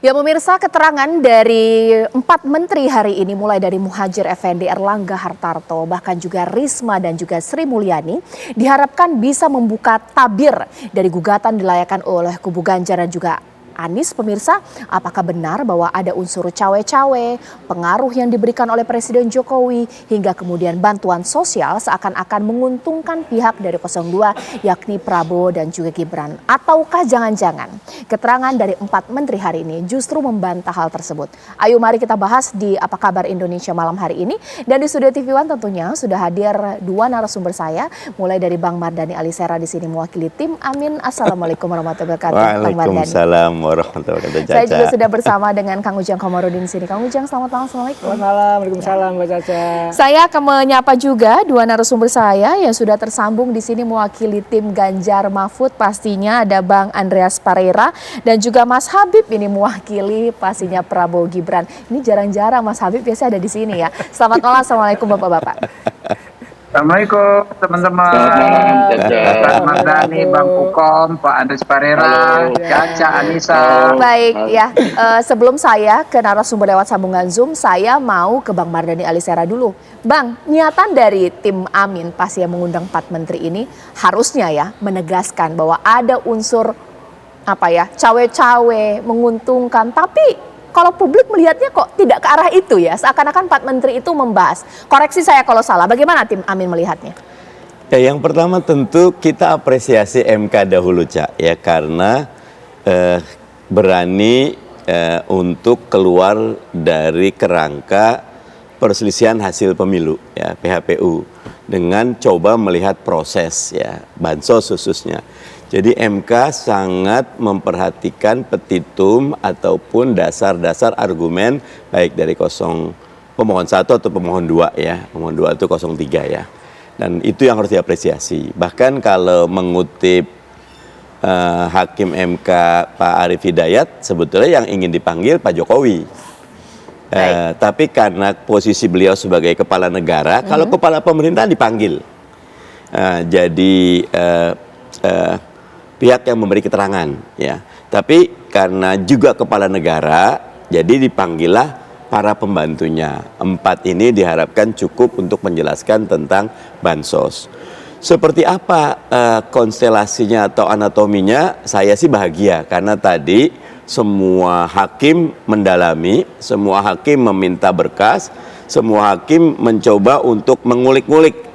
Ya pemirsa, keterangan dari 4 menteri hari ini mulai dari Muhadjir Effendi, Erlangga Hartarto, bahkan juga Risma dan juga Sri Mulyani diharapkan bisa membuka tabir dari gugatan dilayangkan oleh kubu Ganjar dan juga Anies. Pemirsa, apakah benar bahwa ada unsur cawe-cawe, pengaruh yang diberikan oleh Presiden Jokowi, hingga kemudian bantuan sosial seakan-akan menguntungkan pihak dari 02, yakni Prabowo dan juga Gibran? Ataukah jangan-jangan keterangan dari 4 menteri hari ini justru membantah hal tersebut? Ayo mari kita bahas di Apa Kabar Indonesia malam hari ini. Dan di studio TV One tentunya sudah hadir 2 narasumber saya, mulai dari Bang Mardhani Alisera di sini mewakili tim Amin. Assalamualaikum warahmatullahi wabarakatuh. Waalaikumsalam warahmatullahi wabarakatuh. Saya juga sudah bersama dengan Kang Ujang Komarudin di sini. Kang Ujang, selamat malam. Assalamualaikum. Selamat malam, waalaikumsalam Mbak Caca. Saya akan menyapa juga 2 narasumber saya yang sudah tersambung di sini mewakili tim Ganjar Mahfud. Pastinya ada Bang Andreas Pareira dan juga Mas Habib ini mewakili pastinya Prabowo Gibran. Ini jarang-jarang Mas Habib biasanya ada di sini ya. Selamat malam, assalamualaikum Bapak-bapak. Assalamualaikum teman-teman. Bang Mardhani, Bang Ukom, Pak Andreas Pareira, Caca, Anissa. Baik ya, sebelum saya ke narasumber lewat sambungan Zoom, saya mau ke Bang Mardhani Alisera dulu. Bang, niatan dari tim Amin pasti yang mengundang 4 menteri ini harusnya ya menegaskan bahwa ada unsur cawe-cawe, menguntungkan, tapi kalau publik melihatnya kok tidak ke arah itu ya, seakan-akan 4 menteri itu membahas. Koreksi saya kalau salah, bagaimana tim Amin melihatnya? Ya, yang pertama tentu kita apresiasi MK dahulu, Cak, ya, karena berani untuk keluar dari kerangka perselisihan hasil pemilu, ya, PHPU, dengan coba melihat proses, ya, bansos khususnya. Jadi MK sangat memperhatikan petitum ataupun dasar-dasar argumen baik dari pemohon 1 atau pemohon 2 ya. Pemohon 2 itu 03 ya. Dan itu yang harus diapresiasi. Bahkan kalau mengutip Hakim MK Pak Arief Hidayat, sebetulnya yang ingin dipanggil Pak Jokowi. Tapi karena posisi beliau sebagai kepala negara, kalau kepala pemerintahan dipanggil. Jadi pihak yang memberi keterangan, ya. Tapi karena juga kepala negara, jadi dipanggillah para pembantunya. 4 ini diharapkan cukup untuk menjelaskan tentang bansos. Seperti apa konstelasinya atau anatominya? Saya sih bahagia karena tadi semua hakim mendalami, semua hakim meminta berkas, semua hakim mencoba untuk mengulik-ngulik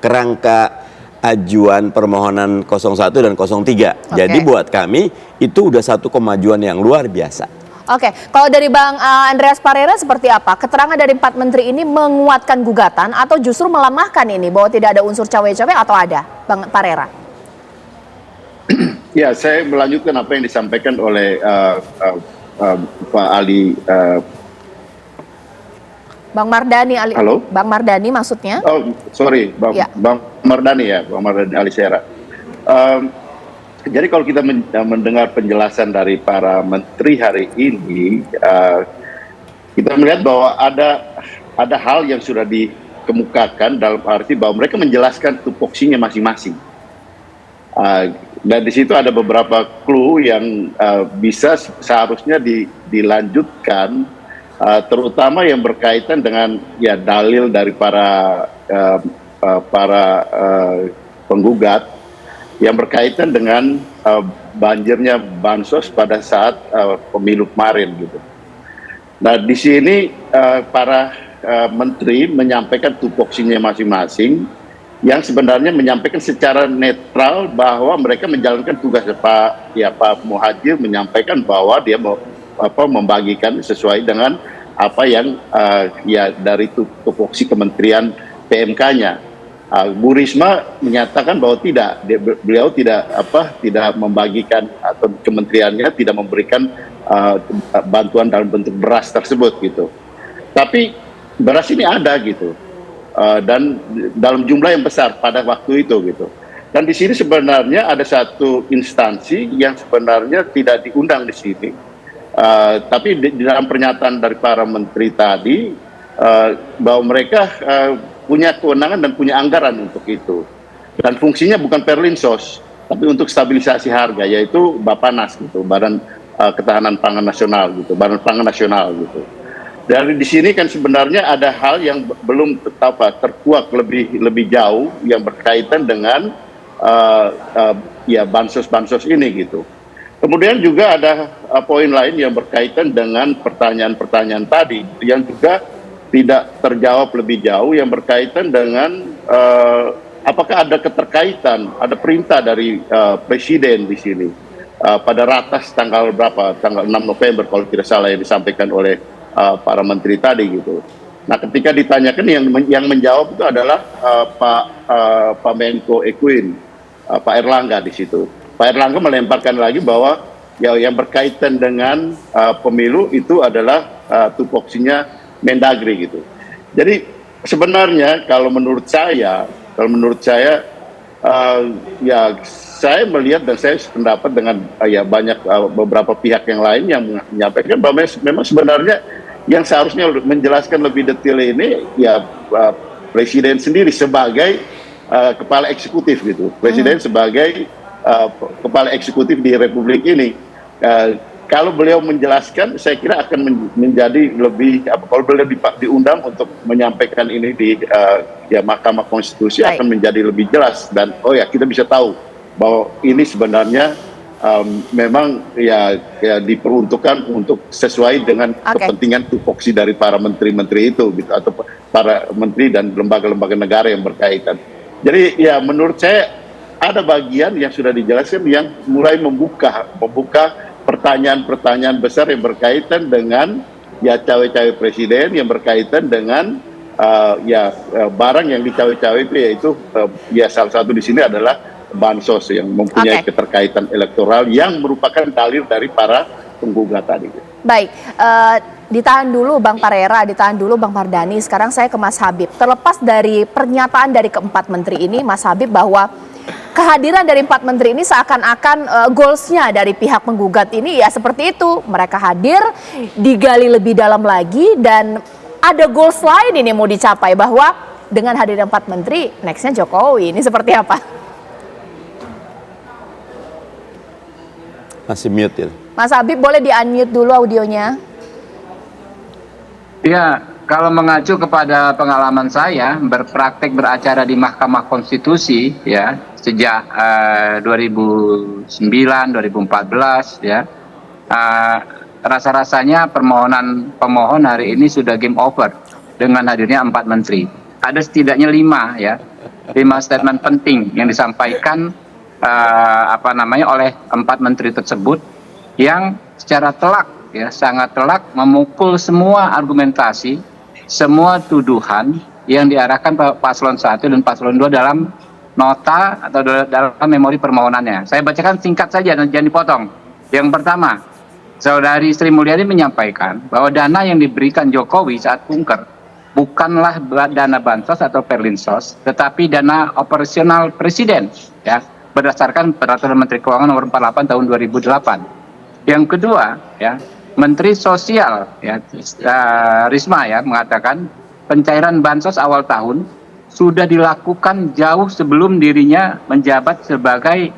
kerangka ajuan permohonan 01 dan 03. Jadi buat kami itu udah satu kemajuan yang luar biasa. Oke, kalau dari Bang Andreas Pareira seperti apa? Keterangan dari 4 menteri ini menguatkan gugatan atau justru melemahkan ini bahwa tidak ada unsur cawe-cawe atau ada, Bang Pareira? Ya, saya melanjutkan apa yang disampaikan oleh Pak Ali. Bang Mardhani, Halo? Bang Mardhani maksudnya? Oh, sorry, Bang Mardhani ya, Bang Mardhani Alisera. Jadi kalau kita mendengar penjelasan dari para menteri hari ini, kita melihat bahwa ada hal yang sudah dikemukakan dalam arti bahwa mereka menjelaskan tupoksinya masing-masing. Dan di situ ada beberapa clue yang bisa seharusnya dilanjutkan, terutama yang berkaitan dengan ya dalil dari para penggugat yang berkaitan dengan banjirnya bansos pada saat pemilu kemarin gitu. Nah, di sini para menteri menyampaikan tupoksinya masing-masing yang sebenarnya menyampaikan secara netral bahwa mereka menjalankan tugas. Pak Muhadjir menyampaikan bahwa dia membagikan sesuai dengan apa yang ya dari tupoksi Kementerian PMK-nya. Bu Risma menyatakan bahwa tidak, beliau tidak membagikan atau kementeriannya tidak memberikan bantuan dalam bentuk beras tersebut gitu. Tapi beras ini ada gitu, dan dalam jumlah yang besar pada waktu itu gitu. Dan di sini sebenarnya ada satu instansi yang sebenarnya tidak diundang di sini. Tapi di dalam pernyataan dari para menteri tadi bahwa mereka punya kewenangan dan punya anggaran untuk itu. Dan fungsinya bukan Perlinsos, tapi untuk stabilisasi harga, yaitu Bappenas gitu, Badan ketahanan pangan nasional gitu, badan pangan nasional gitu. Dari di sini kan sebenarnya ada hal yang belum terkuak lebih jauh yang berkaitan dengan ya bansos ini gitu. Kemudian juga ada poin lain yang berkaitan dengan pertanyaan-pertanyaan tadi yang juga tidak terjawab lebih jauh yang berkaitan dengan apakah ada keterkaitan, ada perintah dari presiden di sini pada ratas tanggal berapa, tanggal 6 November kalau tidak salah yang disampaikan oleh para menteri tadi gitu. Nah, ketika ditanyakan yang menjawab itu adalah Pak Menko Equin, Pak Erlangga di situ. Pak Erlangga melemparkan lagi bahwa ya yang berkaitan dengan pemilu itu adalah tupoksinya Mendagri gitu. Jadi sebenarnya kalau menurut saya ya saya melihat dan saya sependapat dengan ya banyak beberapa pihak yang lain yang menyampaikan bahwa memang sebenarnya yang seharusnya menjelaskan lebih detail ini ya presiden sendiri sebagai kepala eksekutif gitu. Presiden sebagai kepala eksekutif di Republik ini. Kalau beliau menjelaskan, saya kira akan menjadi lebih kalau beliau diundang untuk menyampaikan ini di ya Mahkamah Konstitusi akan menjadi lebih jelas dan kita bisa tahu bahwa ini sebenarnya memang ya diperuntukkan untuk sesuai dengan kepentingan tupoksi dari para menteri-menteri itu gitu atau para menteri dan lembaga-lembaga negara yang berkaitan. Jadi ya menurut saya ada bagian yang sudah dijelaskan yang mulai membuka pertanyaan-pertanyaan besar yang berkaitan dengan ya cawe-cawe presiden, yang berkaitan dengan barang yang dicawe-cawe itu yaitu ya salah satu di sini adalah bansos yang mempunyai keterkaitan elektoral yang merupakan dalil dari para penggugat tadi. Baik, ditahan dulu Bang Parera, ditahan dulu Bang Mardhani. Sekarang saya ke Mas Habib. Terlepas dari pernyataan dari keempat menteri ini, Mas Habib, bahwa kehadiran dari empat menteri ini seakan-akan goalsnya dari pihak penggugat ini ya seperti itu. Mereka hadir, digali lebih dalam lagi, dan ada goals lain ini mau dicapai, bahwa dengan hadirnya empat menteri, nextnya Jokowi. Ini seperti apa? Masih mute ya. Mas Habib boleh di-unmute dulu audionya. Ya, kalau mengacu kepada pengalaman saya berpraktek beracara di Mahkamah Konstitusi ya sejak 2009, 2014 ya, rasa-rasanya pemohon hari ini sudah game over dengan hadirnya empat menteri. Ada setidaknya 5 statement penting yang disampaikan oleh empat menteri tersebut yang secara telak sangat telak memukul semua argumentasi, semua tuduhan yang diarahkan paslon 1 dan paslon 2 dalam nota atau dalam memori permohonannya. Saya bacakan singkat saja dan jangan dipotong. Yang pertama, Saudari Sri Mulyani menyampaikan bahwa dana yang diberikan Jokowi saat kunker bukanlah dana bansos atau perlinsos, tetapi dana operasional presiden ya, berdasarkan peraturan Menteri Keuangan nomor 48 tahun 2008. Yang kedua, Menteri Sosial Risma mengatakan pencairan bansos awal tahun sudah dilakukan jauh sebelum dirinya menjabat sebagai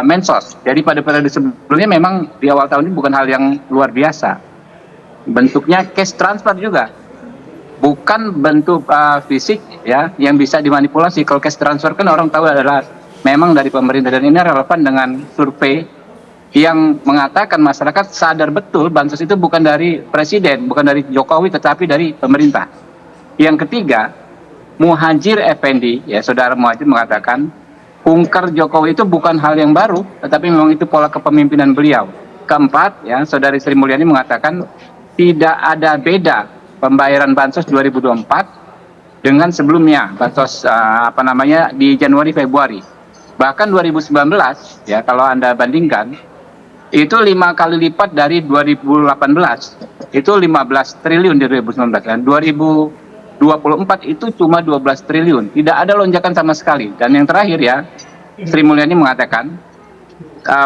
Mensos. Jadi pada periode sebelumnya memang di awal tahun ini bukan hal yang luar biasa. Bentuknya cash transfer juga, bukan bentuk fisik yang bisa dimanipulasi. Kalau cash transfer kan orang tahu adalah memang dari pemerintah, dan ini relevan dengan survei yang mengatakan masyarakat sadar betul bansos itu bukan dari presiden, bukan dari Jokowi, tetapi dari pemerintah. Yang ketiga, Muhadjir Effendi, saudara Muhadjir mengatakan kunker Jokowi itu bukan hal yang baru, tetapi memang itu pola kepemimpinan beliau. Keempat, Saudari Sri Mulyani mengatakan tidak ada beda pembayaran bansos 2024 dengan sebelumnya, bansos di Januari Februari. Bahkan 2019 kalau Anda bandingkan itu 5 kali lipat dari 2018, itu 15 triliun di 2019, dan 2024 itu cuma 12 triliun, tidak ada lonjakan sama sekali. Dan yang terakhir Sri Mulyani mengatakan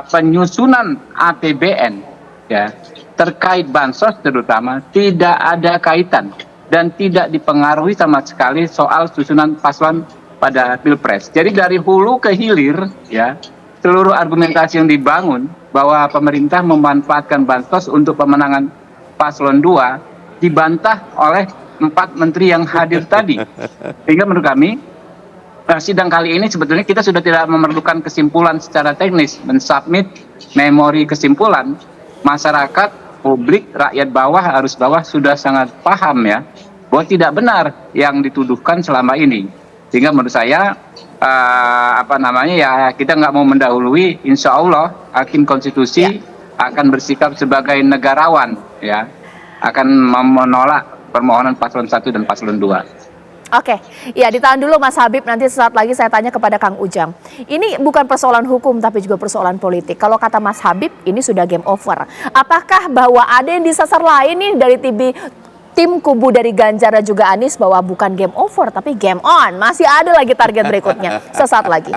penyusunan APBN terkait bansos terutama tidak ada kaitan dan tidak dipengaruhi sama sekali soal susunan paslon pada Pilpres. Jadi dari hulu ke hilir seluruh argumentasi yang dibangun bahwa pemerintah memanfaatkan bansos untuk pemenangan paslon 2 dibantah oleh 4 menteri yang hadir tadi. Sehingga menurut kami sidang kali ini sebetulnya kita sudah tidak memerlukan kesimpulan secara teknis, mensubmit memori kesimpulan. Masyarakat, publik, rakyat bawah sudah sangat paham ya bahwa tidak benar yang dituduhkan selama ini. Sehingga menurut saya kita nggak mau mendahului, insya Allah hakim konstitusi akan bersikap sebagai negarawan ya, akan menolak permohonan paslon 1 dan paslon 2. Oke, ya ditahan dulu Mas Habib, nanti sesaat lagi saya tanya kepada Kang Ujang. Ini bukan persoalan hukum tapi juga persoalan politik. Kalau kata Mas Habib ini sudah game over. Apakah bahwa ada yang disasar lain nih dari tim kubu dari Ganjar dan juga Anies bahwa bukan game over tapi game on? Masih ada lagi target berikutnya. Sesaat lagi.